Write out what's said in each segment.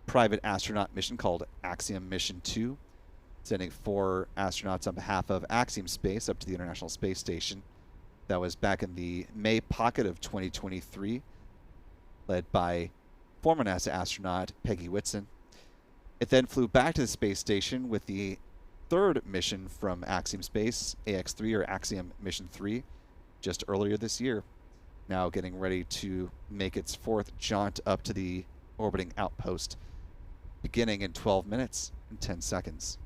private astronaut mission called Axiom Mission 2, sending 4 astronauts on behalf of Axiom Space up to the International Space Station. That was back in the May pocket of 2023, led by former NASA astronaut Peggy Whitson. It then flew back to the space station with the 3rd mission from Axiom Space, AX-3 or Axiom Mission 3, just earlier this year. Now getting ready to make its 4th jaunt up to the orbiting outpost, beginning in 12 minutes and 10 seconds.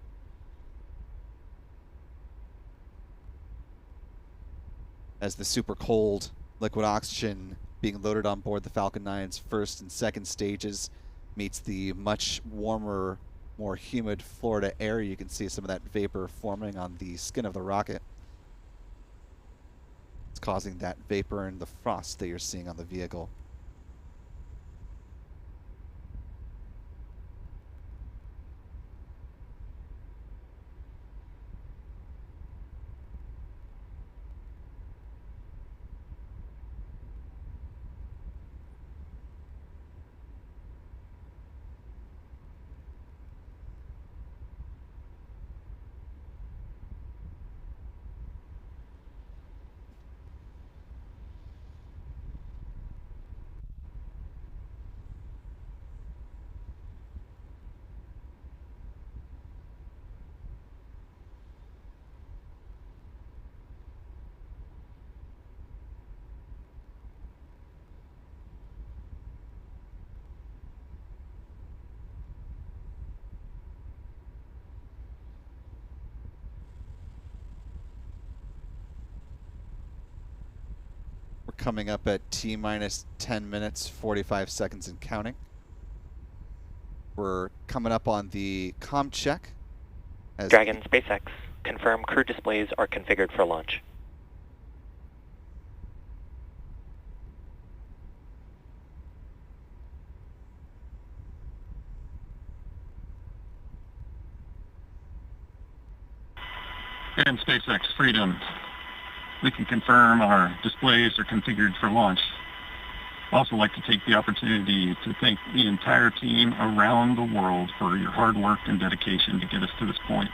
As the super cold liquid oxygen being loaded on board the Falcon 9's 1st and 2nd stages meets the much warmer, more humid Florida air, you can see some of that vapor forming on the skin of the rocket. It's causing that vapor and the frost that you're seeing on the vehicle. Coming up at T-minus 10 minutes, 45 seconds and counting. We're coming up on the comm check. Dragon SpaceX, confirm crew displays are configured for launch. And SpaceX Freedom, we can confirm our displays are configured for launch. I'd also like to take the opportunity to thank the entire team around the world for your hard work and dedication to get us to this point.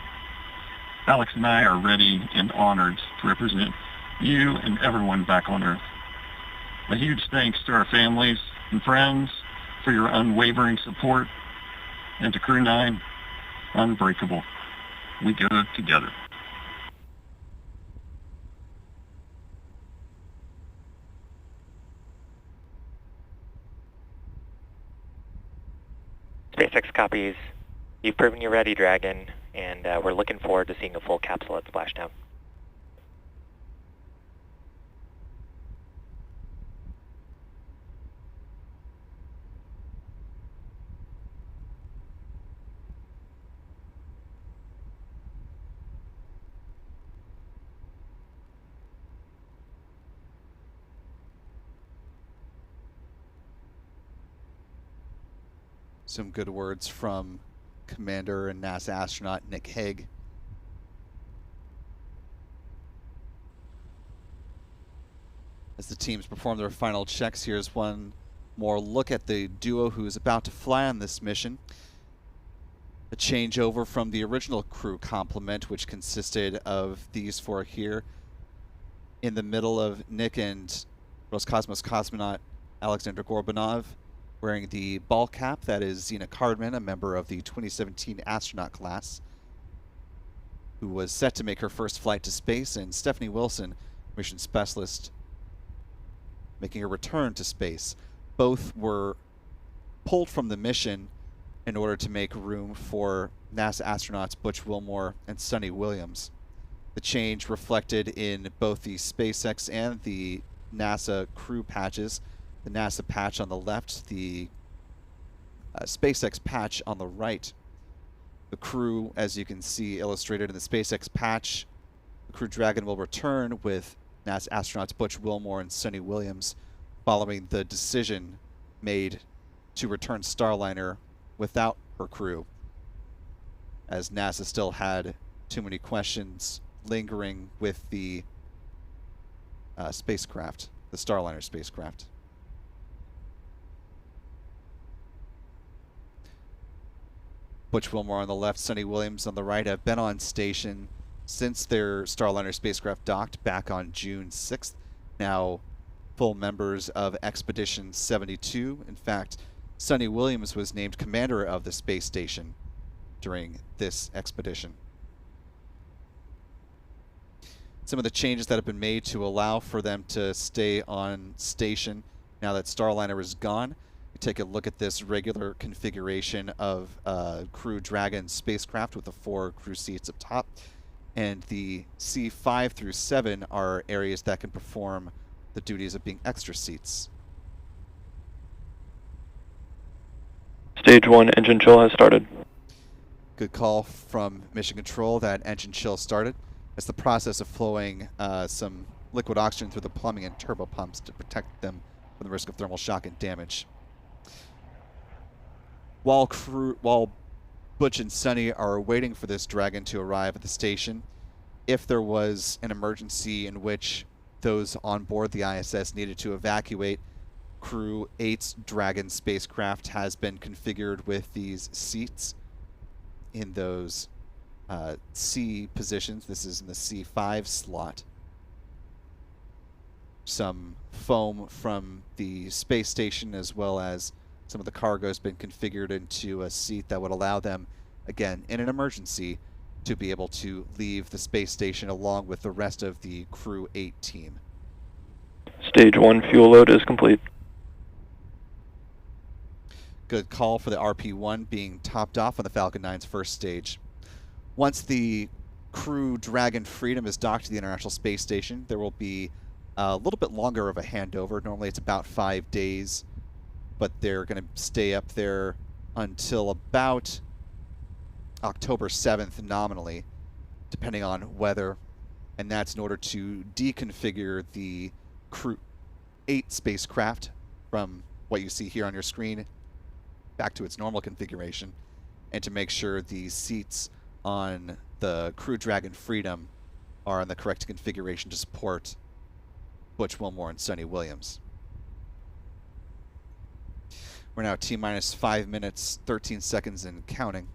Alex and I are ready and honored to represent you and everyone back on Earth. A huge thanks to our families and friends for your unwavering support, and to Crew 9, unbreakable. We go together. SpaceX copies. You've proven you're ready, Dragon, and we're looking forward to seeing a full capsule at splashdown. Some good words from Commander and NASA astronaut Nick Hague. As the teams perform their final checks, here's one more look at the duo who is about to fly on this mission. A changeover from the original crew complement, which consisted of these 4 here. In the middle of Nick and Roscosmos cosmonaut Alexander Gorbanov, wearing the ball cap. That is Zena Cardman, a member of the 2017 astronaut class, who was set to make her first flight to space, and Stephanie Wilson, mission specialist, making a return to space. Both were pulled from the mission in order to make room for NASA astronauts Butch Wilmore and Sunny Williams. The change reflected in both the SpaceX and the NASA crew patches. The NASA patch on the left, the SpaceX patch on the right. The crew, as you can see illustrated in the SpaceX patch, the Crew Dragon will return with NASA astronauts Butch Wilmore and Sunny Williams following the decision made to return Starliner without her crew, as NASA still had too many questions lingering with the spacecraft, the Starliner spacecraft. Butch Wilmore on the left, Sonny Williams on the right have been on station since their Starliner spacecraft docked back on June 6th. Now full members of Expedition 72. In fact, Sonny Williams was named commander of the space station during this expedition. Some of the changes that have been made to allow for them to stay on station now that Starliner is gone. We take a look at this regular configuration of Crew Dragon spacecraft with the 4 crew seats up top. And the C5 through 7 are areas that can perform the duties of being extra seats. Stage 1 engine chill has started. Good call from Mission Control that engine chill started. It's the process of flowing some liquid oxygen through the plumbing and turbo pumps to protect them from the risk of thermal shock and damage. While Butch and Sonny are waiting for this Dragon to arrive at the station, if there was an emergency in which those on board the ISS needed to evacuate, Crew 8's Dragon spacecraft has been configured with these seats in those C positions. This is in the C5 slot. Some foam from the space station as well as some of the cargo has been configured into a seat that would allow them, again, in an emergency, to be able to leave the space station along with the rest of the Crew 8 team. Stage 1 fuel load is complete. Good call for the RP-1 being topped off on the Falcon 9's first stage. Once the Crew Dragon Freedom is docked to the International Space Station, there will be a little bit longer of a handover. Normally it's about 5 days, but they're going to stay up there until about October 7th nominally, depending on weather, and that's in order to deconfigure the Crew 8 spacecraft from what you see here on your screen back to its normal configuration, and to make sure the seats on the Crew Dragon Freedom are in the correct configuration to support Butch Wilmore and Sonny Williams. We're now T-minus 5 minutes, 13 seconds and counting.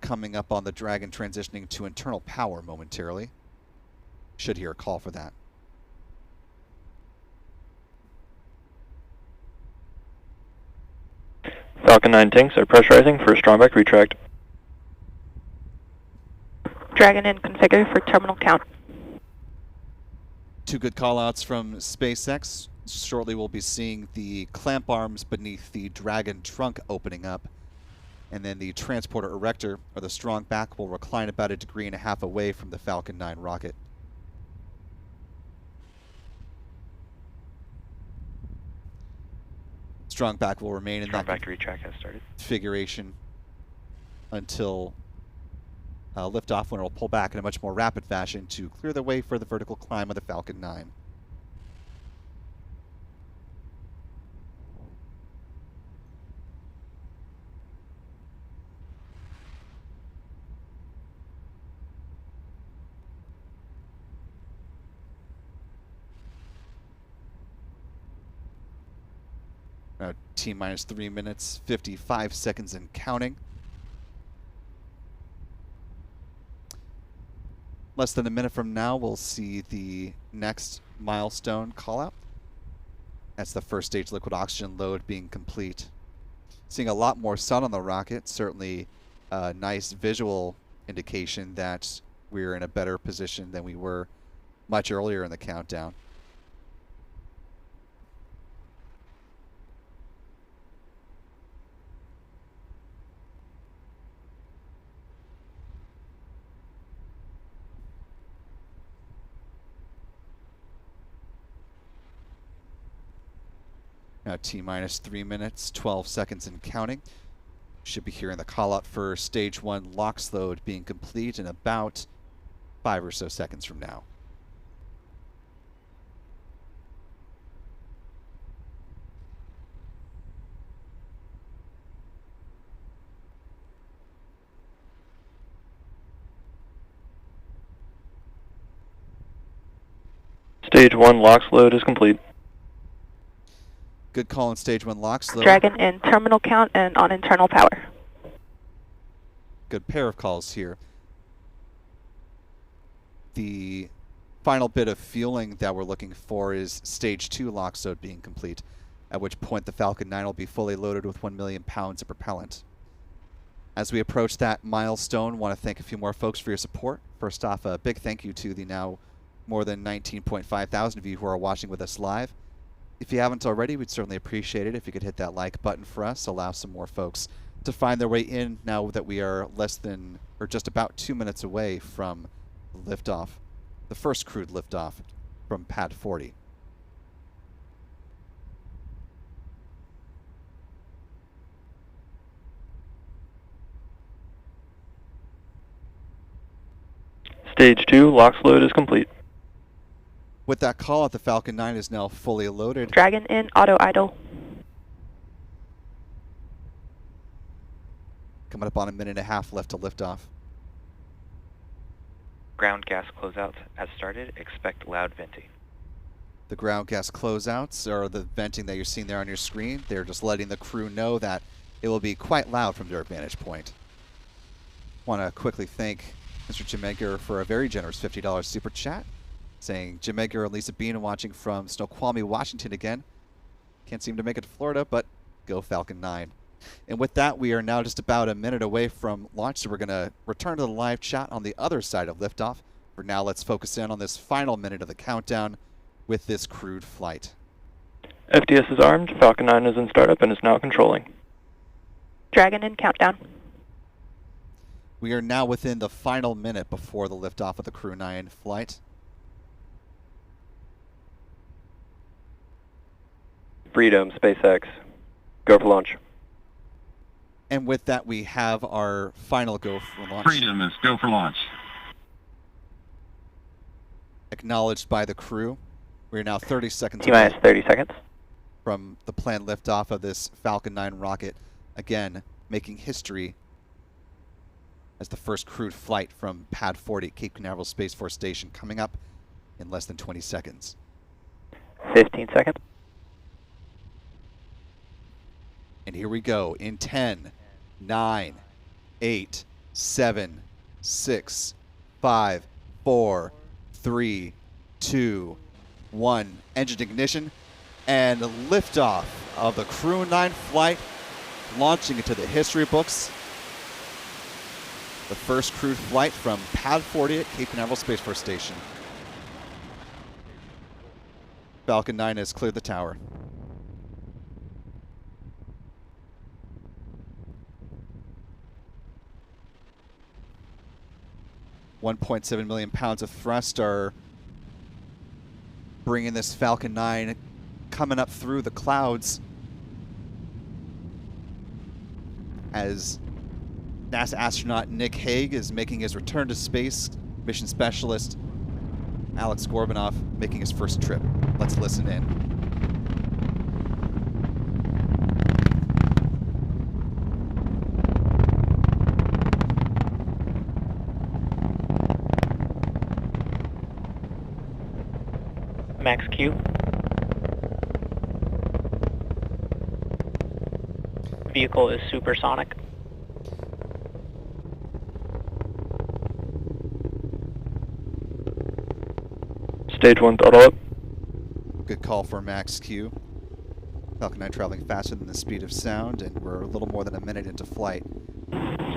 Coming up on the Dragon transitioning to internal power momentarily. Should hear a call for that. Falcon 9 tanks are pressurizing for strongback retract. Dragon in configure for terminal count. 2 good callouts from SpaceX. Shortly we'll be seeing the clamp arms beneath the Dragon trunk opening up, and then the transporter erector, or the strong back, will recline about 1.5 degrees away from the Falcon 9 rocket. Strong back will remain in that retract has started. configuration until liftoff, when it will pull back in a much more rapid fashion to clear the way for the vertical climb of the Falcon 9. Now T-minus 3 minutes, 55 seconds and counting. Less than a minute from now, we'll see the next milestone call out. That's the first stage liquid oxygen load being complete. Seeing a lot more sun on the rocket, certainly a nice visual indication that we're in a better position than we were much earlier in the countdown. Now T-minus 3 minutes, 12 seconds and counting. Should be hearing the call out for stage 1 LOX load being complete in about 5 or so seconds from now. Stage 1 LOX load is complete. Good call on stage 1 lock slow. Dragon in terminal count and on internal power. Good pair of calls here. The final bit of fueling that we're looking for is stage 2 lock slow being complete, at which point the Falcon 9 will be fully loaded with 1 million pounds of propellant. As we approach that milestone, want to thank a few more folks for your support. First off, a big thank you to the now more than 19.5 thousand of you who are watching with us live. If you haven't already, we'd certainly appreciate it if you could hit that like button for us, allow some more folks to find their way in now that we are less than, or just about 2 minutes away from liftoff, the first crewed liftoff from Pad 40. Stage 2, LOX load is complete. With that call out, the Falcon 9 is now fully loaded. Dragon in auto idle. Coming up on a minute and a half left to liftoff. Ground gas closeouts has started. Expect loud venting. The ground gas closeouts, or the venting that you're seeing there on your screen, they're just letting the crew know that it will be quite loud from their vantage point. Want to quickly thank Mr. Jim Edgar for a very generous $50 super chat, saying Jim Edgar and Lisa Bean watching from Snoqualmie, Washington again. Can't seem to make it to Florida, but go Falcon 9. And with that, we are now just about a minute away from launch, so we're going to return to the live chat on the other side of liftoff. For now, let's focus in on this final minute of the countdown with this crewed flight. FDS is armed, Falcon 9 is in startup and is now controlling. Dragon in countdown. We are now within the final minute before the liftoff of the Crew 9 flight. Freedom, SpaceX. Go for launch. And with that, we have our final go for launch. Freedom is go for launch. Acknowledged by the crew. We are now 30 seconds T-minus away 30 seconds. from the planned liftoff of this Falcon 9 rocket. Again, making history as the first crewed flight from Pad 40 at Cape Canaveral Space Force Station, coming up in less than 20 seconds. 15 seconds. And here we go in 10, 9, 8, 7, 6, 5, 4, 3, 2, 1. Engine ignition and liftoff of the Crew 9 flight, launching into the history books. The first crewed flight from Pad 40 at Cape Canaveral Space Force Station. Falcon 9 has cleared the tower. $1.7 million pounds of thrust are bringing this Falcon 9 coming up through the clouds as NASA astronaut Nick Hague is making his return to space. Mission specialist Alex Gorbanoff making his first trip. Let's listen in. Max Q. Vehicle is supersonic. Stage 1 throttle up. Good call for Max Q. Falcon 9 traveling faster than the speed of sound, and we're a little more than a minute into flight.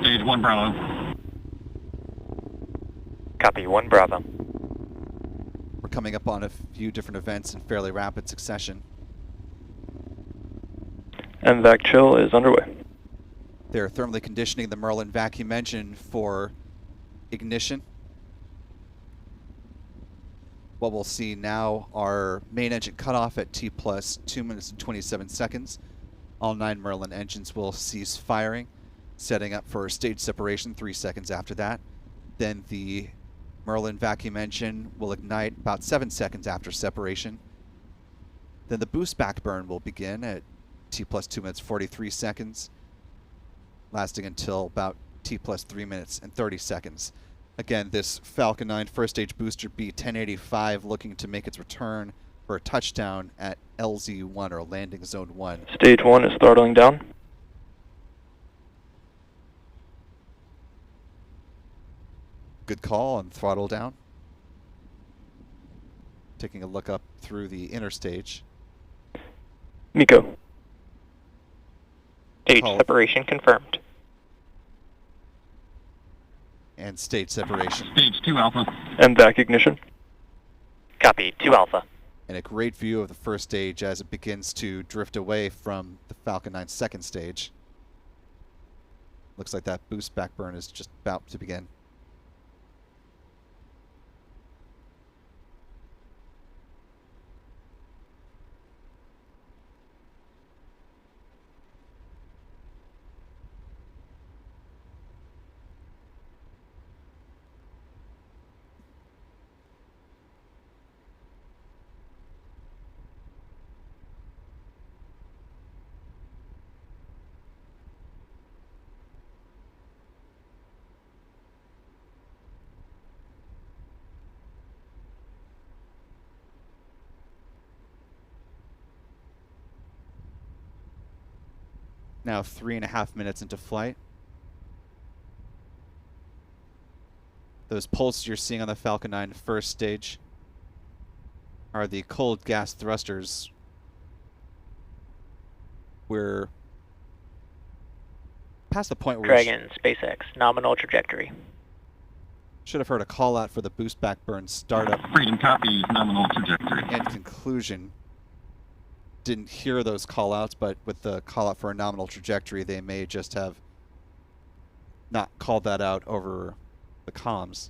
Stage 1 Bravo. Copy 1 Bravo. We're coming up on a few different events in fairly rapid succession. MVAC chill is underway. They're thermally conditioning the Merlin vacuum engine for ignition. What we'll see now are main engine cutoff at T plus 2 minutes and 27 seconds. All 9 Merlin engines will cease firing, setting up for stage separation 3 seconds after that. Then the Merlin vacuum engine will ignite about 7 seconds after separation. Then the boost back burn will begin at T plus 2 minutes 43 seconds, lasting until about T plus 3 minutes and 30 seconds. Again, this Falcon 9 first stage booster B1085 looking to make its return for a touchdown at LZ1 or landing zone 1. Stage 1 is throttling down. Good call on throttle down. Taking a look up through the interstage. MECO. Stage Call. separation confirmed. And stage separation. Stage 2 Alpha. MVAC ignition. Copy, 2 Alpha. And a great view of the first stage as it begins to drift away from the Falcon 9's second stage. Looks like that boost back burn is just about to begin. Now 3.5 minutes into flight. Those pulses you're seeing on the Falcon 9 first stage are the cold gas thrusters. We're past the point where Dragon, SpaceX, nominal trajectory. should have heard a call out for the boost back burn startup Freedom copies, nominal trajectory. and conclusion. Didn't hear those call outs, but with the call out for a nominal trajectory, they may just have not called that out over the comms.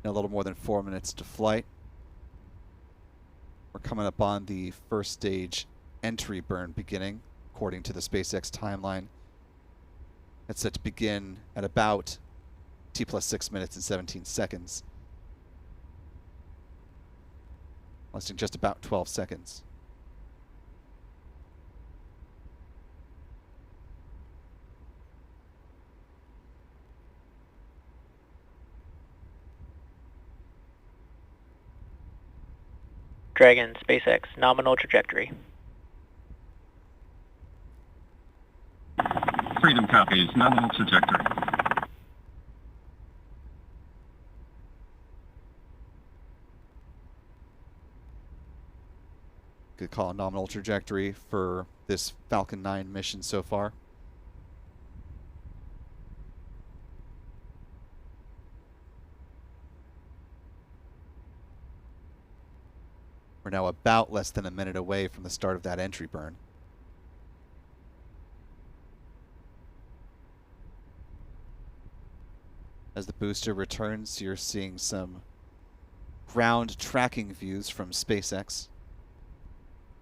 Now a little more than 4 minutes to flight. We're coming up on the first stage entry burn beginning, according to the SpaceX timeline. It's set to begin at about T plus 6 minutes and 17 seconds. Lasting just about 12 seconds. Dragon, SpaceX, nominal trajectory. Freedom copies, nominal trajectory. Good call, nominal trajectory for this Falcon 9 mission so far. We're now about less than a minute away from the start of that entry burn. As the booster returns, you're seeing some ground tracking views from SpaceX.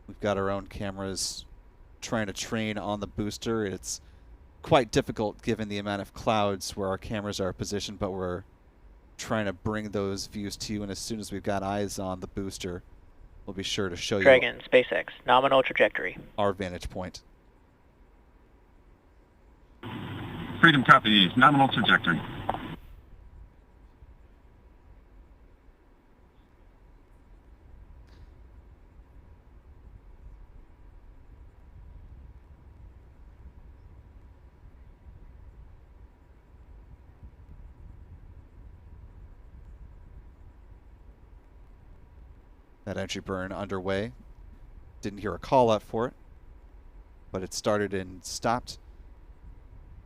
We've got our own cameras trying to train on the booster. It's quite difficult given the amount of clouds where our cameras are positioned, but we're trying to bring those views to you, and as soon as we've got eyes on the booster, we'll be sure to show Dragon, you SpaceX, nominal trajectory. our vantage point. Freedom copies, nominal trajectory. That entry burn underway. Didn't hear a call out for it, but it started and stopped.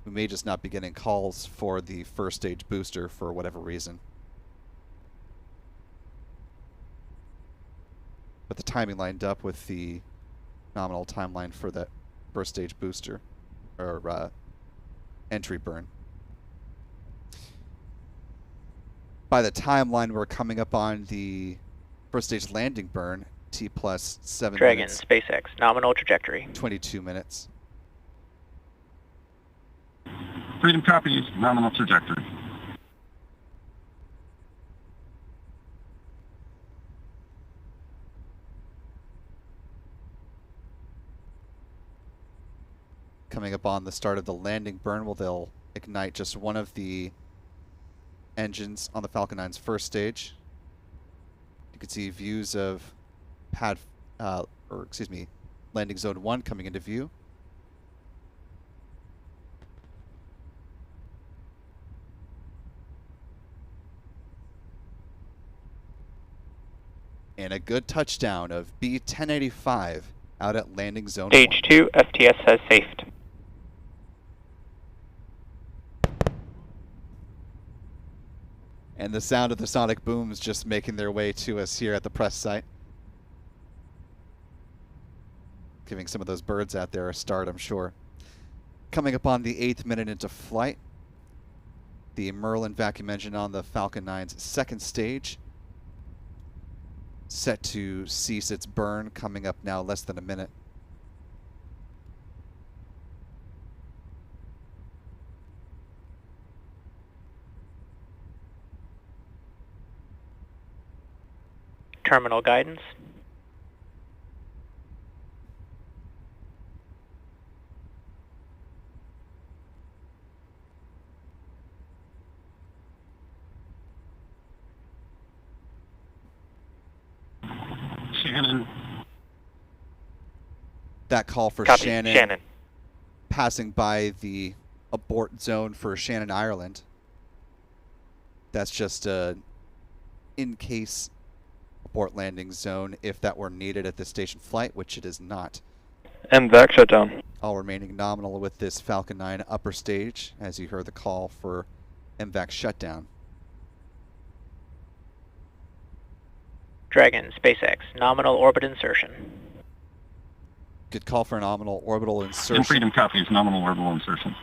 We may just not be getting calls for the first stage booster for whatever reason. But the timing lined up with the nominal timeline for that first stage booster, or entry burn. By the timeline, we're coming up on the first stage landing burn, T plus 7 Dragon, minutes, SpaceX, nominal trajectory. 22 minutes. Freedom copies, nominal trajectory. Coming up on the start of the landing burn, well, they'll ignite just one of the engines on the Falcon 9's first stage. You can see views of landing zone 1 coming into view. And a good touchdown of B-1085 out at landing zone 1. Stage 2, FTS has safed. And the sound of the sonic booms just making their way to us here at the press site. Giving some of those birds out there a start, I'm sure. Coming up on the 8th minute into flight, the Merlin vacuum engine on the Falcon 9's second stage set to cease its burn, coming up now less than a minute. Terminal guidance. Shannon. That call for Copy. Shannon passing by the abort zone for Shannon, Ireland. That's just a in-case abort landing zone if that were needed at this station flight, which it is not. MVAC shutdown. All remaining nominal with this Falcon 9 upper stage, as you heard the call for MVAC shutdown. Dragon, SpaceX, nominal orbit insertion. Good call for a nominal orbital insertion. And Freedom copies nominal orbital insertion.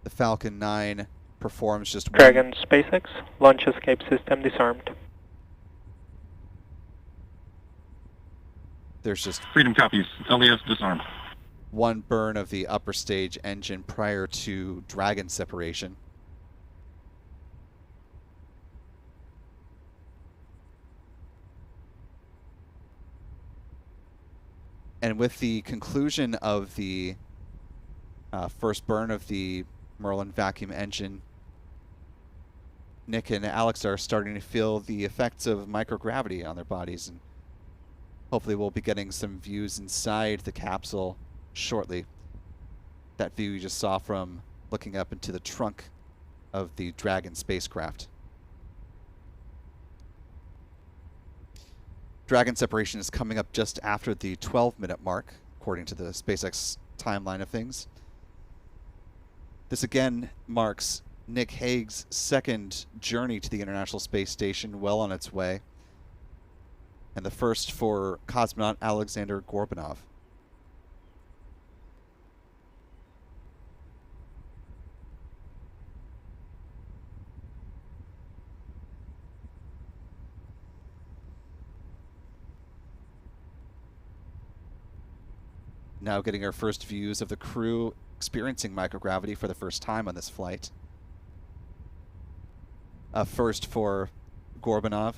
The Falcon 9 performs just one. Dragon, SpaceX, launch escape system disarmed. There's just Freedom copies, LES disarmed. one burn of the upper stage engine prior to Dragon separation. And with the conclusion of the first burn of the Merlin vacuum engine, Nick and Alex are starting to feel the effects of microgravity on their bodies, and hopefully we'll be getting some views inside the capsule shortly. That view you just saw from looking up into the trunk of the Dragon spacecraft. Dragon separation is coming up just after the 12-minute mark, according to the SpaceX timeline of things. This again marks Nick Hague's second journey to the International Space Station, well on its way, and the first for cosmonaut Alexander Gorbanov. Now getting our first views of the crew experiencing microgravity for the first time on this flight. A first for Gorbanov.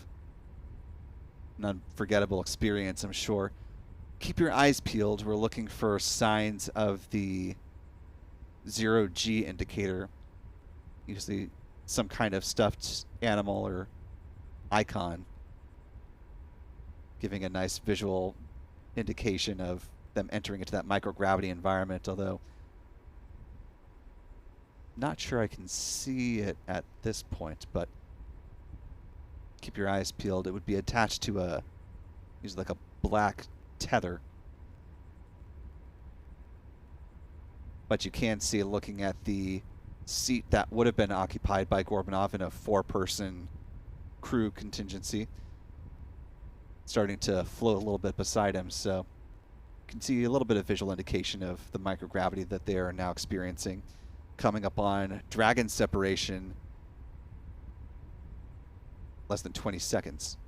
An unforgettable experience, I'm sure. Keep your eyes peeled. We're looking for signs of the 0G indicator. Usually some kind of stuffed animal or icon, giving a nice visual indication of them entering into that microgravity environment, although not sure I can see it at this point, but keep your eyes peeled. It would be attached to a, usually like a black tether. But you can see, looking at the seat that would have been occupied by Gorbanov in a 4-person crew contingency, starting to float a little bit beside him, so you can see a little bit of visual indication of the microgravity that they are now experiencing. Coming up on Dragon separation, less than 20 seconds.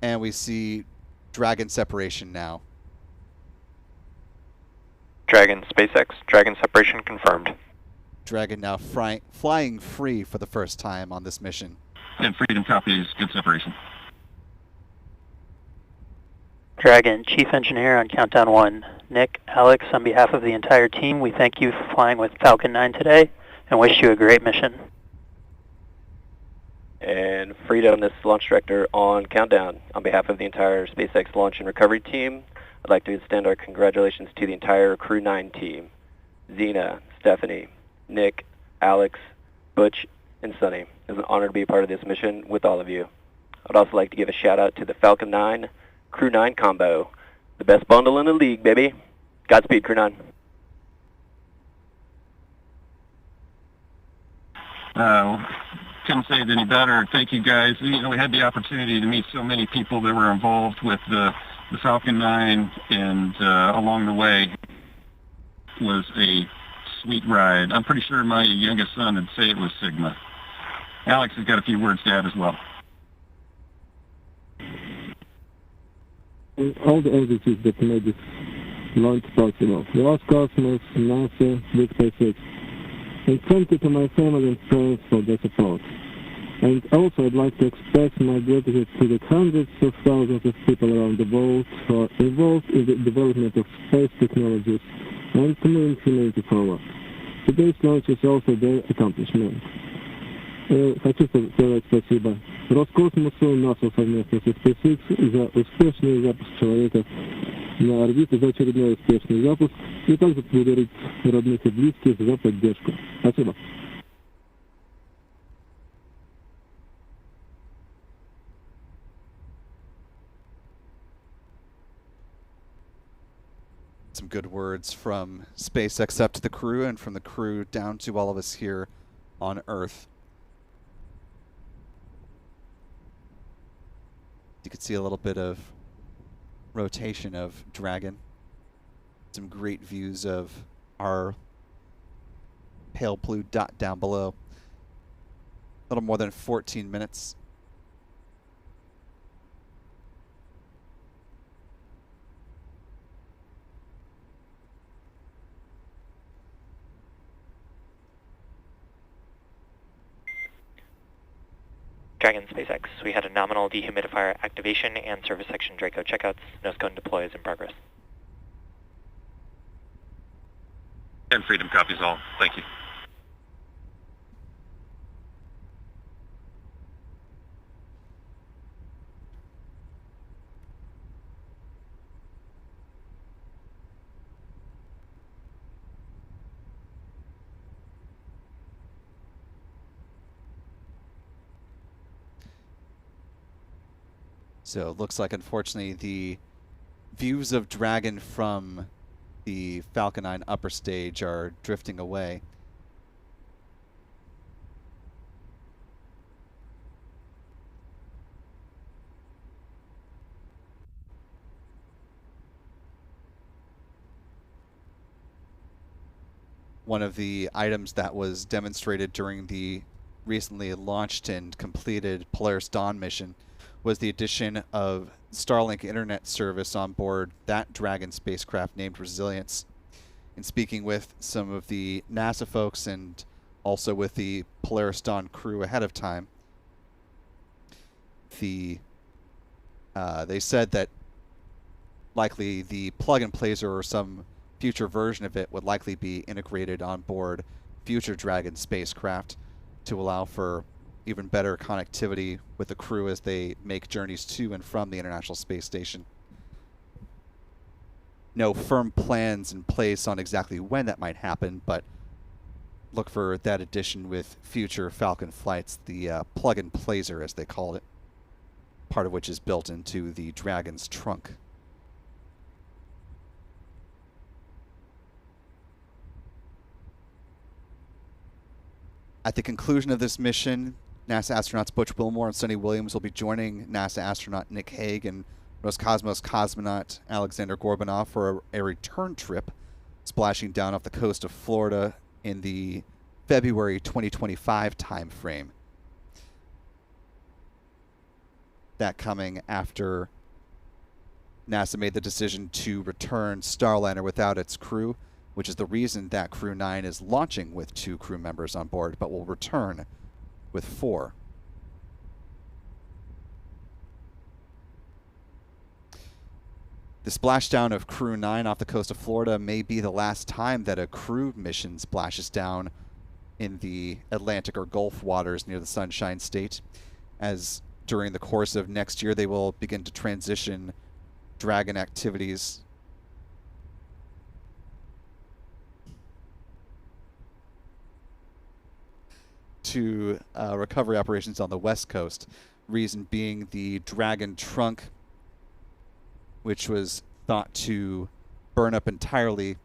And we see Dragon separation now. Dragon, SpaceX, Dragon separation confirmed. Dragon now flying free for the first time on this mission. And Freedom copies, good separation. Dragon, Chief Engineer on Countdown 1. Nick, Alex, on behalf of the entire team, we thank you for flying with Falcon 9 today and wish you a great mission. And Freedom, this is Launch Director on Countdown. On behalf of the entire SpaceX Launch and Recovery team, I'd like to extend our congratulations to the entire Crew 9 team. Xena, Stephanie, Nick, Alex, Butch, and Sunny. It's an honor to be a part of this mission with all of you. I'd also like to give a shout out to the Falcon 9 Crew 9 combo. The best bundle in the league, baby. Godspeed, Crew 9. Couldn't say it any better. Thank you guys. You know, we had the opportunity to meet so many people that were involved with the Falcon 9, and along the way was a sweet ride. I'm pretty sure my youngest son would say it was Sigma. Alex has got a few words to add as well. All the entities that made this launch possible. Roscosmos, NASA, Big SpaceX. And thank you to my family and friends for their support. And also I'd like to express my gratitude to the hundreds of thousands of people around the world who are involved in the development of space technologies and to move humanity forward. Today's launch is also their accomplishment. Хочу сказать спасибо Роскосмосу, НАСА совместно со SpaceX за успешный запуск человека на орбиту, за очередной успешный запуск, и также благодарить родных и близких за поддержку. Спасибо. Some good words from SpaceX up to the crew, and from the crew down to all of us here on Earth. You can see a little bit of rotation of Dragon. Some great views of our pale blue dot down below. A little more than 14 minutes. Dragon SpaceX, we had a nominal dehumidifier activation and service section Draco checkouts. Nose cone deploy is in progress. And Freedom copies all. Thank you. So it looks like, unfortunately, the views of Dragon from the Falcon 9 upper stage are drifting away. One of the items that was demonstrated during the recently launched and completed Polaris Dawn mission was the addition of Starlink internet service on board that Dragon spacecraft named Resilience. In speaking with some of the NASA folks and also with the Polaris Dawn crew ahead of time, they said that likely the plug-and placer or some future version of it would likely be integrated on board future Dragon spacecraft to allow for even better connectivity with the crew as they make journeys to and from the International Space Station. No firm plans in place on exactly when that might happen, but look for that addition with future Falcon flights, the plug-and placer as they call it, part of which is built into the Dragon's trunk. At the conclusion of this mission, NASA astronauts Butch Wilmore and Sonny Williams will be joining NASA astronaut Nick Hague and Roscosmos cosmonaut Alexander Gorbanov for a return trip, splashing down off the coast of Florida in the February 2025 time frame. That coming after NASA made the decision to return Starliner without its crew which is the reason that Crew 9 is launching with 2 crew members on board, but will return with 4. The splashdown of Crew 9 off the coast of Florida may be the last time that a crew mission splashes down in the Atlantic or Gulf waters near the Sunshine State, as during the course of next year they will begin to transition Dragon activities to recovery operations on the West Coast. Reason being the Dragon trunk, which was thought to burn up entirely,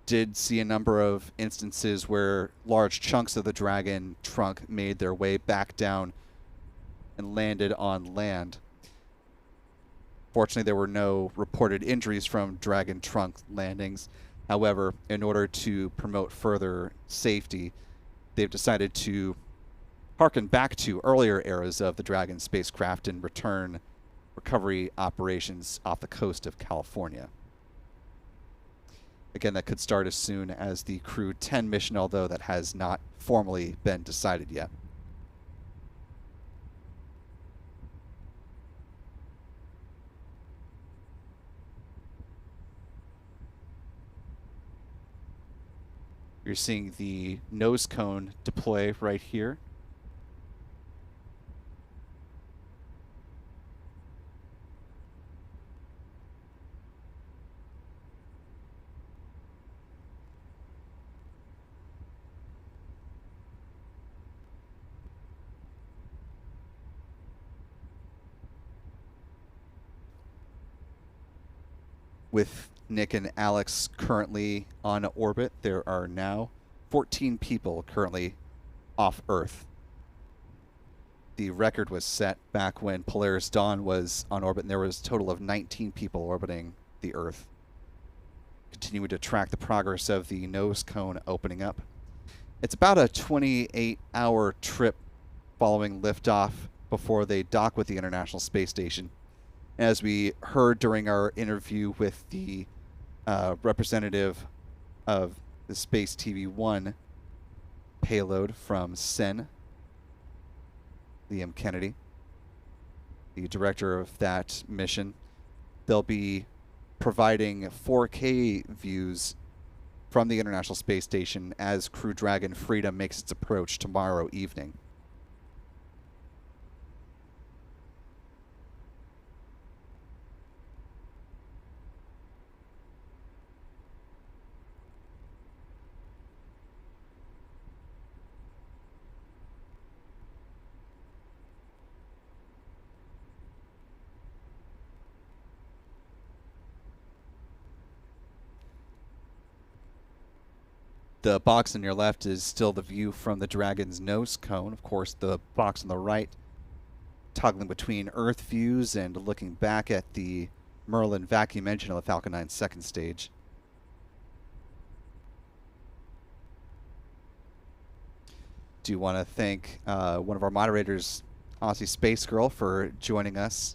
did see a number of instances where large chunks of the Dragon trunk made their way back down and landed on land. Fortunately, there were no reported injuries from Dragon trunk landings. However, in order to promote further safety, they've decided to harken back to earlier eras of the Dragon spacecraft and return recovery operations off the coast of California. Again, that could start as soon as the Crew 10 mission, although that has not formally been decided yet. You're seeing the nose cone deploy right here. With Nick and Alex currently on orbit, there are now 14 people currently off Earth. The record was set back when Polaris Dawn was on orbit, and there was a total of 19 people orbiting the Earth. Continuing to track the progress of the nose cone opening up. It's about a 28-hour trip following liftoff before they dock with the International Space Station. As we heard during our interview with the representative of the Space TV-1 payload from CEN, Liam Kennedy, the director of that mission, they'll be providing 4K views from the International Space Station as Crew Dragon Freedom makes its approach tomorrow evening. The box on your left is still the view from the Dragon's nose cone. Of course, the box on the right toggling between Earth views and looking back at the Merlin vacuum engine of the Falcon 9 second stage. Do want to thank one of our moderators, Aussie Space Girl, for joining us.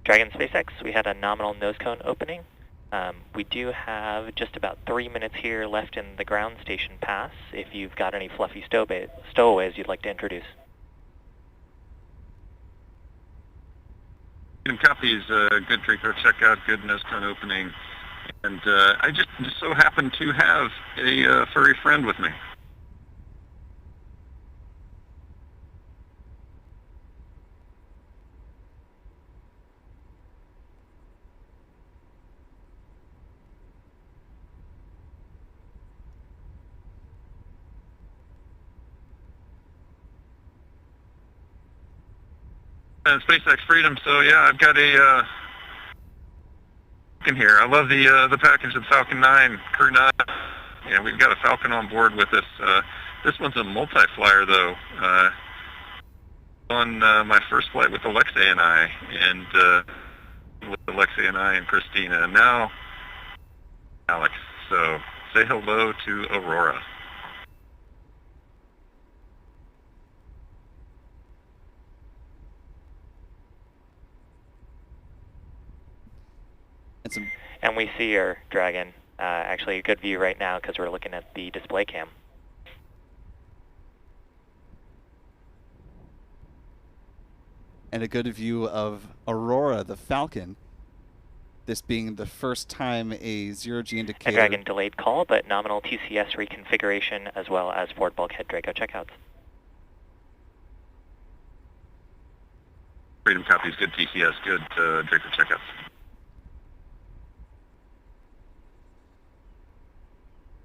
Dragon SpaceX, we had a nominal nose cone opening. We do have just about 3 minutes here left in the ground station pass if you've got any fluffy stowaways you'd like to introduce. Copies, good drinker checkout, good nose cone opening. And I just so happen to have a furry friend with me. And SpaceX Freedom. So yeah, I've got a Falcon here. I love the package of Falcon 9, Crew 9. Yeah, we've got a Falcon on board with us. This one's a multi-flyer though. On my first flight with Alexei and I, and Christina, and now Alex. So say hello to Aurora. And we see your Dragon. Actually, a good view right now because we're looking at the display cam. And a good view of Aurora, the Falcon. This being the first time a zero-G indicator... And Dragon delayed call, but nominal TCS reconfiguration as well as forward bulkhead Draco checkouts. Freedom copies, good TCS, good Draco checkouts.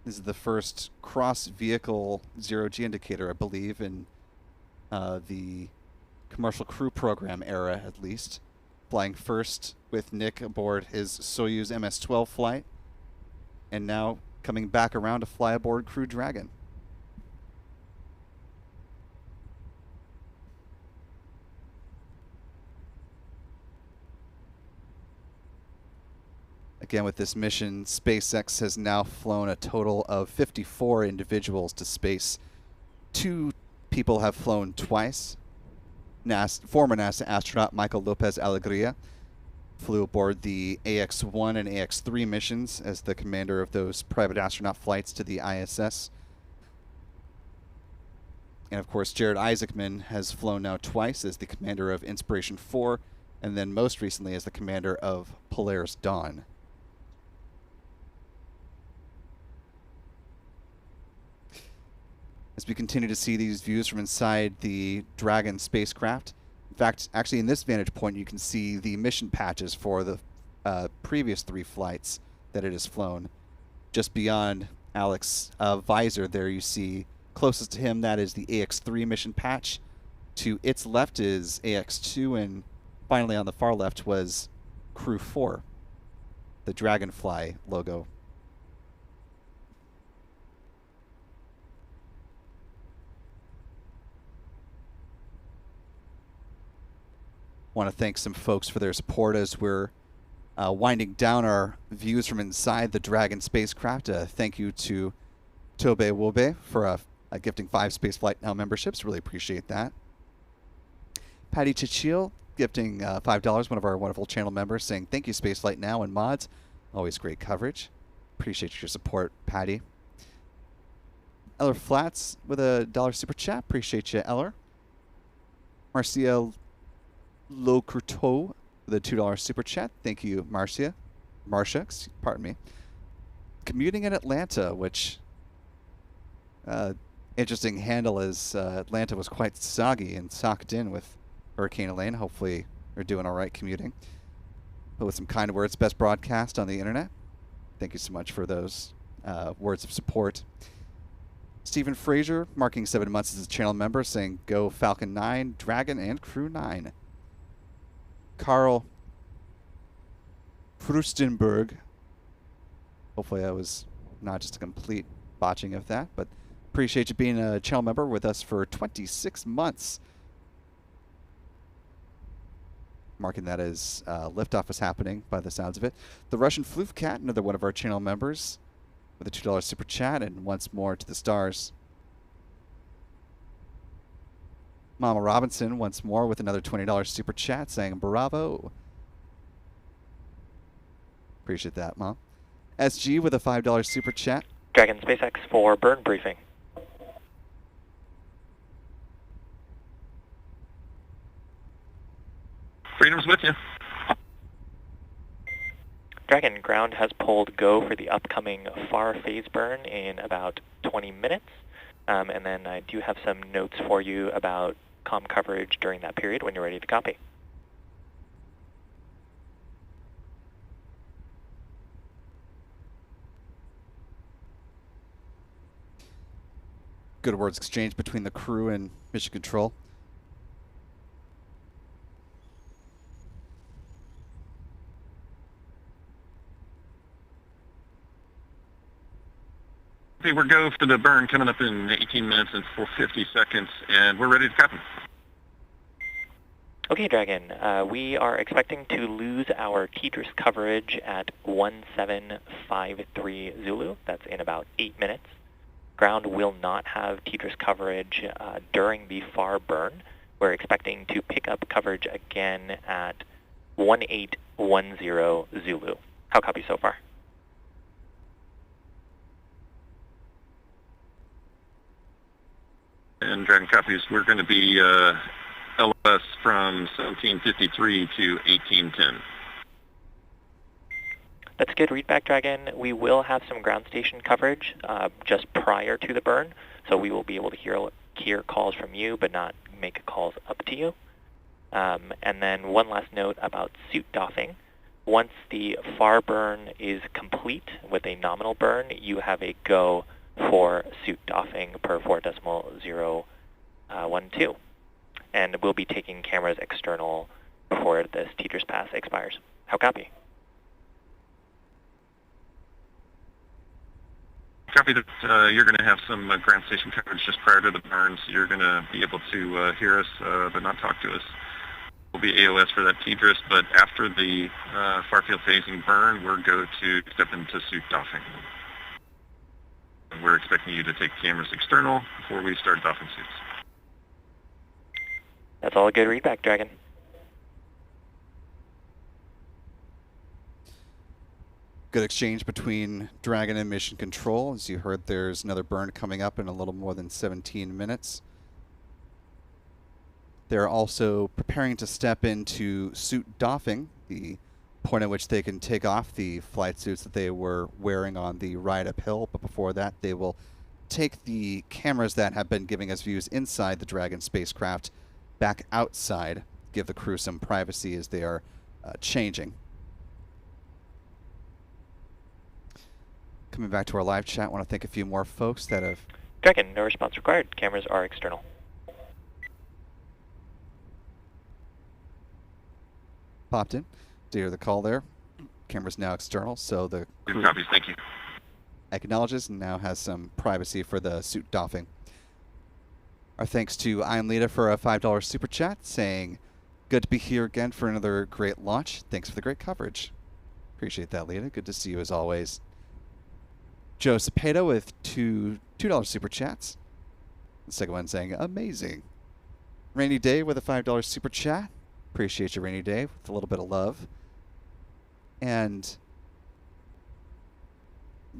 This is the first cross-vehicle zero-G indicator, I believe, in the commercial crew program era, at least. Flying first with Nick aboard his Soyuz MS-12 flight, and now coming back around to fly aboard Crew Dragon. Again, with this mission, SpaceX has now flown a total of 54 individuals to space. 2 people have flown twice. Former NASA astronaut Michael Lopez Alegria flew aboard the AX-1 and AX-3 missions as the commander of those private astronaut flights to the ISS. And of course, Jared Isaacman has flown now twice as the commander of Inspiration 4, and then most recently as the commander of Polaris Dawn. As we continue to see these views from inside the Dragon spacecraft. In fact, actually in this vantage point, you can see the mission patches for the previous 3 flights that it has flown. Just beyond Alex's visor there you see, closest to him, that is the AX-3 mission patch. To its left is AX-2, and finally on the far left was Crew 4, the Dragonfly logo. Want to thank some folks for their support as we're winding down our views from inside the Dragon spacecraft. Thank you to Tobe Wobe for gifting 5 Spaceflight Now memberships. Really appreciate that. Patty Chichil gifting $5, one of our wonderful channel members, saying thank you Spaceflight Now and mods. Always great coverage. Appreciate your support, Patty. Eller Flats with a $1 super chat. Appreciate you, Eller. Marcia Locurto with a $2 super chat. Thank you, Marcia, pardon me. Commuting in Atlanta, which interesting handle, as Atlanta was quite soggy and socked in with Hurricane Elaine. Hopefully you're doing all right commuting. But with some kind words, best broadcast on the internet. Thank you so much for those words of support. Stephen Fraser marking 7 months as a channel member, saying go Falcon 9, Dragon, and Crew 9. Carl Frustenberg. Hopefully that was not just a complete botching of that, but appreciate you being a channel member with us for 26 months. Marking that as liftoff is happening by the sounds of it. The Russian Floofcat, another one of our channel members, with a $2 super chat, and once more to the stars. Mama Robinson once more with another $20 super chat, saying bravo. Appreciate that, Mom. SG with a $5 super chat. Dragon SpaceX for burn briefing. Freedom's with you. Dragon ground has pulled go for the upcoming far phase burn in about 20 minutes. And then I do have some notes for you about comm coverage during that period when you're ready to copy. Good words exchanged between the crew and Mission Control. Okay, we're go for the burn coming up in 18 minutes and 50 seconds, and we're ready to copy. Okay, Dragon. We are expecting to lose our TDRS coverage at 1753 Zulu. That's in about 8 minutes. Ground will not have TDRS coverage during the far burn. We're expecting to pick up coverage again at 1810 Zulu. How copy so far? And Dragon copies, we're going to be LS from 1753 to 1810. That's good readback, Dragon. We will have some ground station coverage just prior to the burn, so we will be able to hear calls from you, but not make calls up to you. And then one last note about suit doffing. Once the far burn is complete with a nominal burn, you have a go for suit doffing per 4.012. And we'll be taking cameras external before this TDRS pass expires. How copy? Copy that you're going to have some ground station coverage just prior to the burn, so you're going to be able to hear us but not talk to us. We'll be AOS for that TDRS, but after the far field phasing burn, we're going to step into suit doffing. We're expecting you to take cameras external before we start doffing suits. That's all a good readback, Dragon. Good exchange between Dragon and Mission Control. As you heard, there's another burn coming up in a little more than 17 minutes. They're also preparing to step into suit doffing, the point at which they can take off the flight suits that they were wearing on the ride uphill. But before that, they will take the cameras that have been giving us views inside the Dragon spacecraft back outside, give the crew some privacy as they are changing. Coming back to our live chat, I want to thank a few more folks that have... Dragon, no response required. Cameras are external. Popped in to hear the call there. Camera's now external, so the Good copies, thank you. acknowledges and now has some privacy for the suit doffing. Our thanks to Ian Lita for a $5 super chat saying, good to be here again for another great launch. Thanks for the great coverage. Appreciate that, Lita. Good to see you as always. Joe Cepeda with $2 super chats. The second one saying, amazing. Rainy Day with a $5 super chat. Appreciate you, Rainy Day, with a little bit of love. And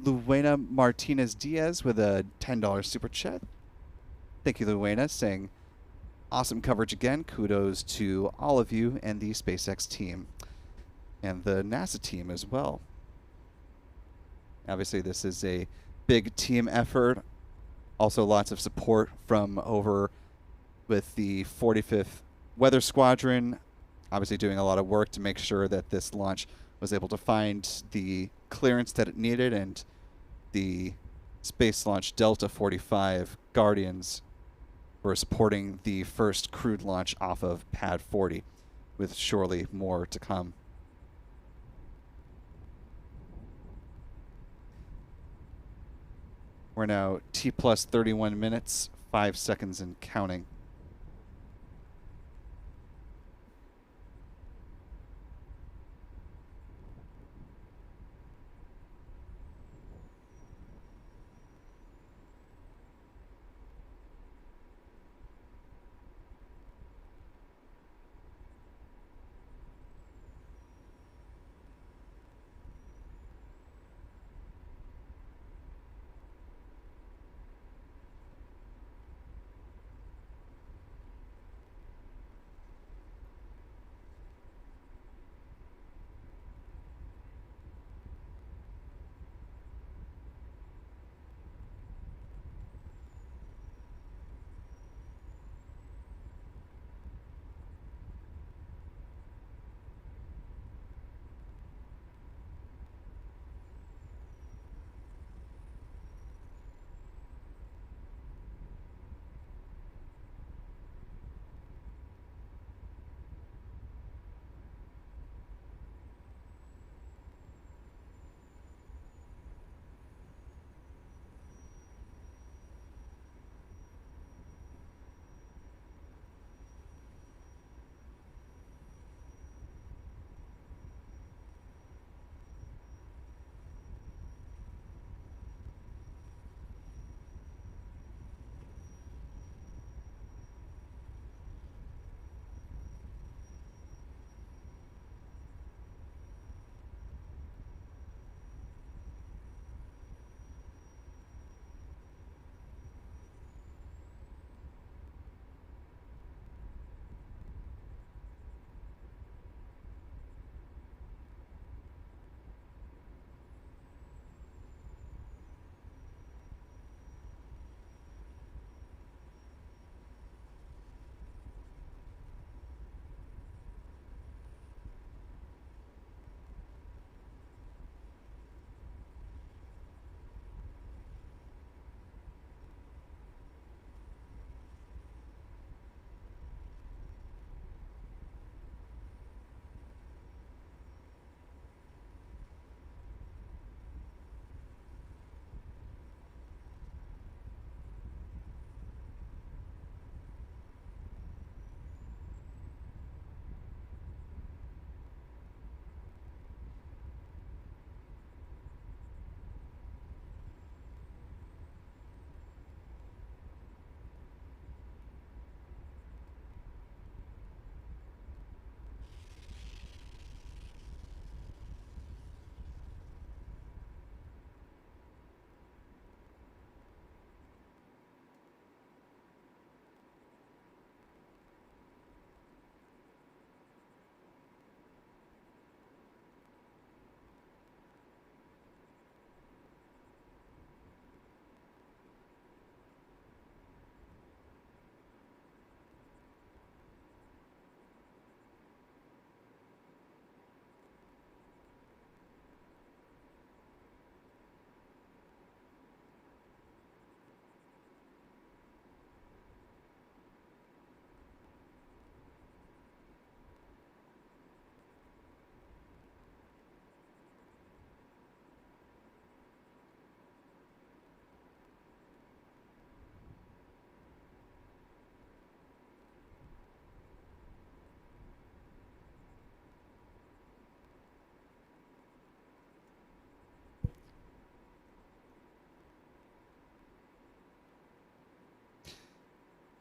Luena Martinez Diaz with a $10 super chat. Thank you, Luena, saying, awesome coverage again. Kudos to all of you and the SpaceX team and the NASA team as well. Obviously, this is a big team effort. Also, lots of support from over with the 45th Weather Squadron, obviously doing a lot of work to make sure that this launch was able to find the clearance that it needed, and the Space Launch Delta 45 Guardians were supporting the first crewed launch off of Pad 40, with surely more to come. We're now T plus 31 minutes, 5 seconds and counting.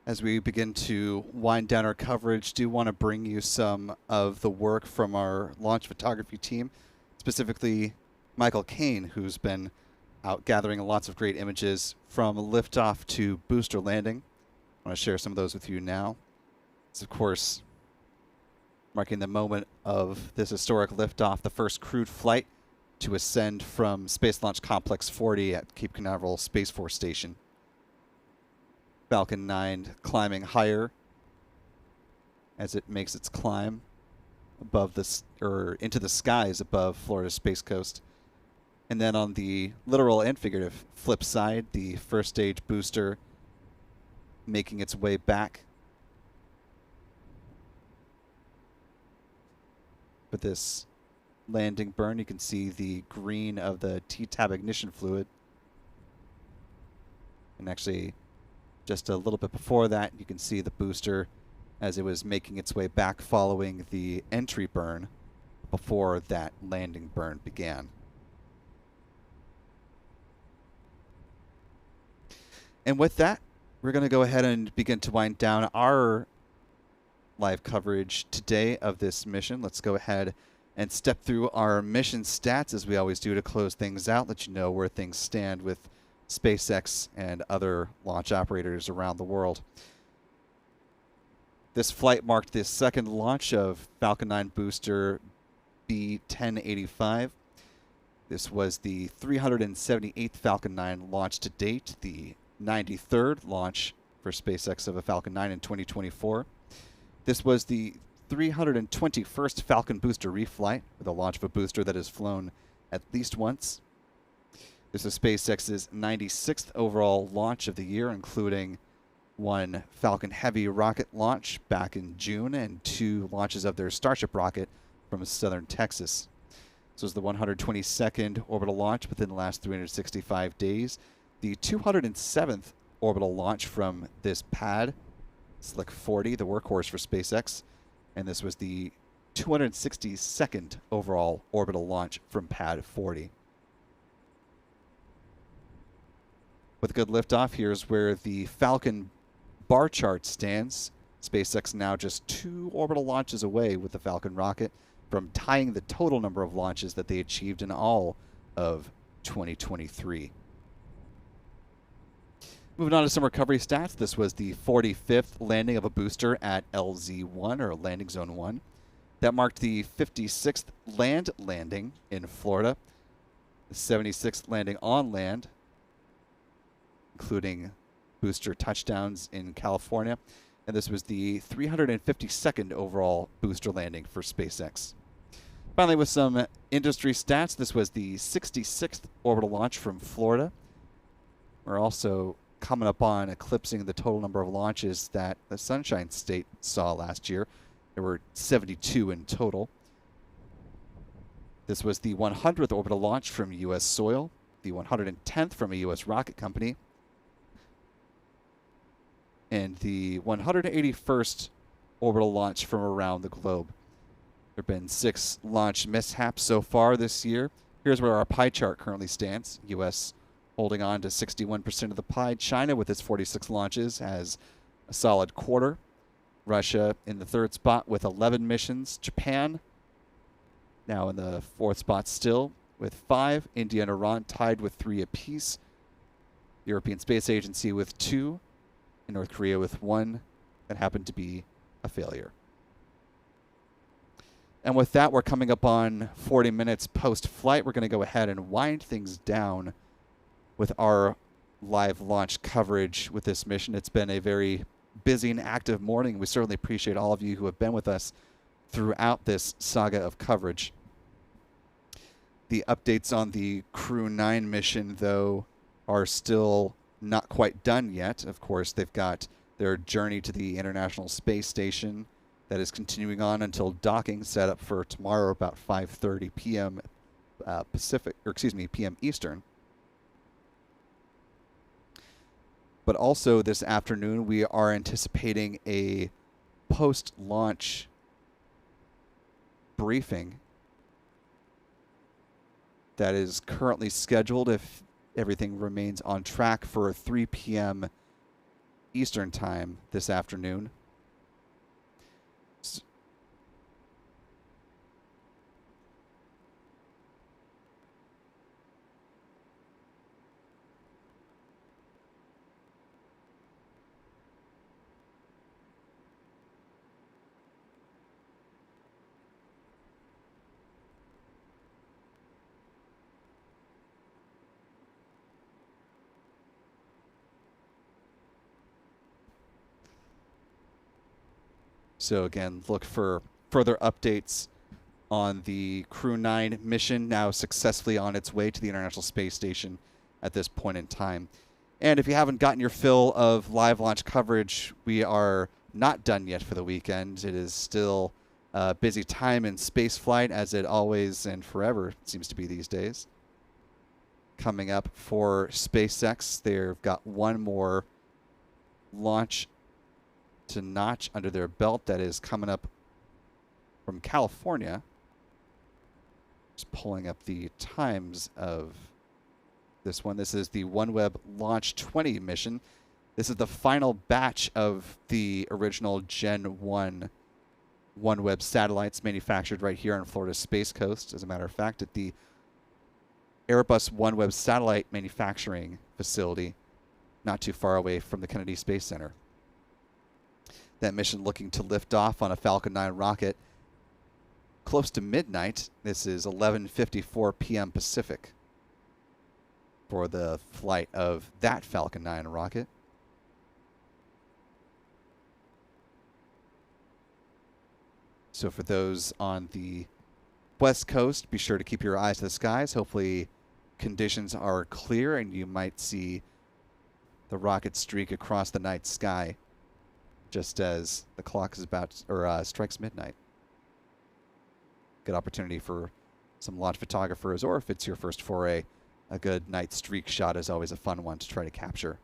As we begin to wind down our coverage, do want to bring you some of the work from our launch photography team, specifically Michael Kane, who's been out gathering lots of great images from liftoff to booster landing. I want to share some of those with you now. It's, of course, marking the moment of this historic liftoff, the first crewed flight to ascend from Space Launch Complex 40 at Cape Canaveral Space Force Station. Falcon 9 climbing higher as it makes its climb above this, or into the skies above Florida's Space Coast. And then on the literal and figurative flip side, the first stage booster making its way back with this landing burn. You can see the green of the T-tab ignition fluid. And actually, just a little bit before that, you can see the booster as it was making its way back following the entry burn before that landing burn began. And with that, we're going to go ahead and begin to wind down our live coverage today of this mission. Let's go ahead and step through our mission stats as we always do to close things out, let you know where things stand with SpaceX and other launch operators around the world. This flight marked the second launch of Falcon 9 booster B1085. This was the 378th Falcon 9 launch to date, the 93rd launch for SpaceX of a Falcon 9 in 2024. This was the 321st Falcon booster reflight, with the launch of a booster that has flown at least once. This is SpaceX's 96th overall launch of the year, including one Falcon Heavy rocket launch back in June and 2 launches of their Starship rocket from southern Texas. This was the 122nd orbital launch within the last 365 days, the 207th orbital launch from this pad, Slick 40, the workhorse for SpaceX, and this was the 262nd overall orbital launch from pad 40. With good liftoff, here's where the Falcon bar chart stands. SpaceX now just 2 orbital launches away with the Falcon rocket from tying the total number of launches that they achieved in all of 2023. Moving on to some recovery stats, this was the 45th landing of a booster at LZ-1, or Landing Zone 1. That marked the 56th land landing in Florida, the 76th landing on land, including booster touchdowns in California, and this was the 352nd overall booster landing for SpaceX. Finally, with some industry stats, this was the 66th orbital launch from Florida. We're also coming up on eclipsing the total number of launches that the Sunshine State saw last year. There were 72 in total. This was the 100th orbital launch from U.S. soil, the 110th from a U.S. rocket company, and the 181st orbital launch from around the globe. There have been 6 launch mishaps so far this year. Here's where our pie chart currently stands. U.S. holding on to 61% of the pie. China, with its 46 launches, has a solid quarter. Russia in the 3rd spot with 11 missions. Japan now in the 4th spot still with 5. India and Iran tied with 3 apiece. European Space Agency with 2. And North Korea with 1 that happened to be a failure. And with that, we're coming up on 40 minutes post-flight. We're going to go ahead and wind things down with our live launch coverage with this mission. It's been a very busy and active morning. We certainly appreciate all of you who have been with us throughout this saga of coverage. The updates on the Crew 9 mission, though, are still not quite done yet. Of course, they've got their journey to the International Space Station that is continuing on until docking, set up for tomorrow about 5:30 p.m. PM Eastern. But also this afternoon, we are anticipating a post-launch briefing that is currently scheduled, if everything remains on track, for 3 p.m. Eastern Time this afternoon. So again, look for further updates on the Crew 9 mission, now successfully on its way to the International Space Station at this point in time. And if you haven't gotten your fill of live launch coverage, we are not done yet for the weekend. It is still a busy time in space flight, as it always and forever seems to be these days. Coming up for SpaceX, they've got one more launch to notch under their belt that is coming up from California. Just pulling up the times of this one. This is the OneWeb Launch 20 mission. This is the final batch of the original Gen 1 OneWeb satellites manufactured right here on Florida's Space Coast, as a matter of fact, at the Airbus OneWeb satellite manufacturing facility not too far away from the Kennedy Space Center. That mission looking to lift off on a Falcon 9 rocket close to midnight. This is 11:54 p.m. Pacific for the flight of that Falcon 9 rocket. So for those on the West Coast, be sure to keep your eyes to the skies. Hopefully conditions are clear and you might see the rocket streak across the night sky just as the clock is about, or strikes midnight. Good opportunity for some launch photographers, or if it's your first foray, a good night streak shot is always a fun one to try to capture.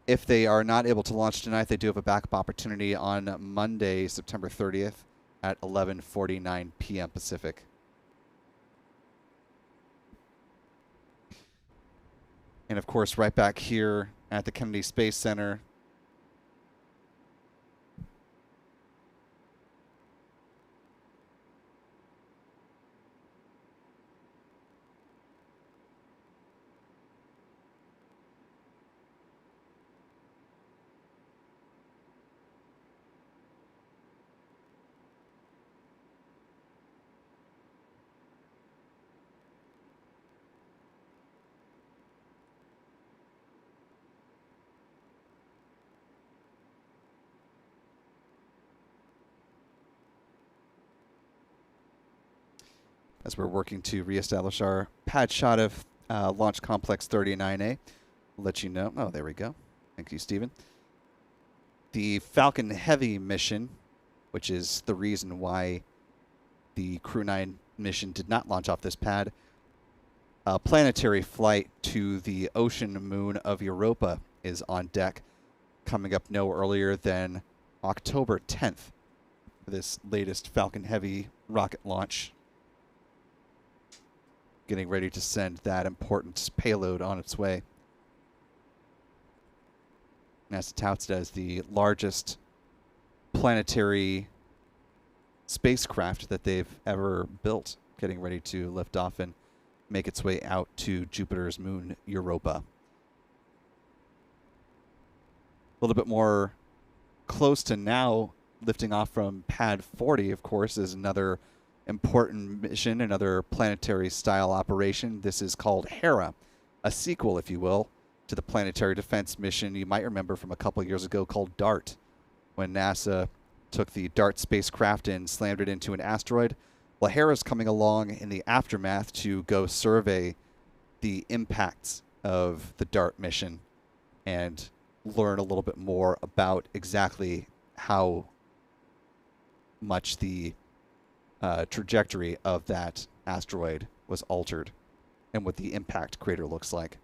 If they are not able to launch tonight, they do have a backup opportunity on Monday, September 30th at 11:49 p.m. Pacific. And of course, right back here at the Kennedy Space Center, as we're working to reestablish our pad shot of Launch Complex 39A. I'll let you know. Oh, there we go. Thank you, Stephen. The Falcon Heavy mission, which is the reason why the Crew 9 mission did not launch off this pad, a planetary flight to the ocean moon of Europa is on deck, coming up no earlier than October 10th for this latest Falcon Heavy rocket launch. Getting ready to send that important payload on its way. NASA touts it as the largest planetary spacecraft that they've ever built, getting ready to lift off and make its way out to Jupiter's moon, Europa. A little bit more close to now, lifting off from Pad 40, of course, is another important mission, another planetary-style operation. This is called Hera, a sequel, if you will, to the planetary defense mission you might remember from a couple years ago called DART, when NASA took the DART spacecraft and slammed it into an asteroid. Well, Hera's coming along in the aftermath to go survey the impacts of the DART mission and learn a little bit more about exactly how much the trajectory of that asteroid was altered and what the impact crater looks like.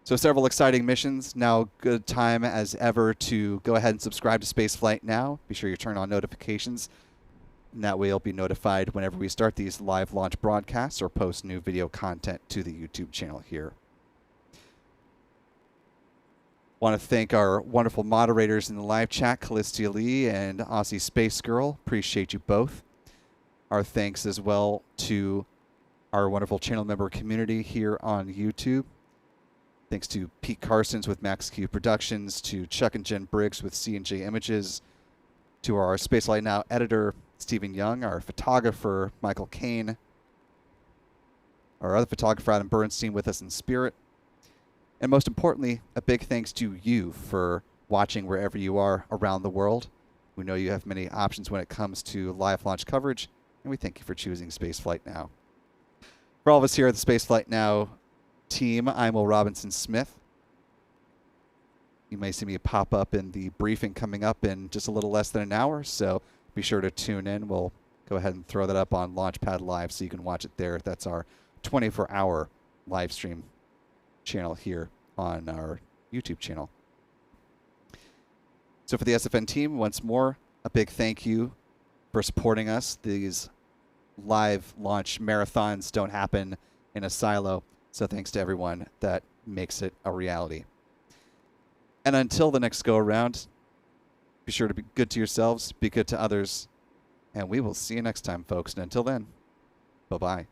So several exciting missions. Now, good time as ever to go ahead and subscribe to Spaceflight now. Be sure you turn on notifications, and that way you'll be notified whenever we start these live launch broadcasts or post new video content to the YouTube channel here. Want to thank our wonderful moderators in the live chat, Callistia Lee and Aussie Space Girl. Appreciate you both. Our thanks as well to our wonderful channel member community here on YouTube. Thanks to Pete Carsons with Max Q Productions, to Chuck and Jen Briggs with C&J Images, to our Spacelight Now editor, Stephen Young, our photographer, Michael Kane, our other photographer, Adam Bernstein, with us in spirit. And most importantly, a big thanks to you for watching wherever you are around the world. We know you have many options when it comes to live launch coverage, and we thank you for choosing Spaceflight Now. For all of us here at the Spaceflight Now team, I'm Will Robinson Smith. You may see me pop up in the briefing coming up in just a little less than an hour, so be sure to tune in. We'll go ahead and throw that up on Launchpad Live so you can watch it there. That's our 24-hour live stream channel here on our YouTube channel. So for the SFN team, once more, a big thank you for supporting us. These live launch marathons don't happen in a silo, so thanks to everyone that makes it a reality. And until the next go around, be sure to be good to yourselves, be good to others, and we will see you next time, folks. And until then, bye-bye.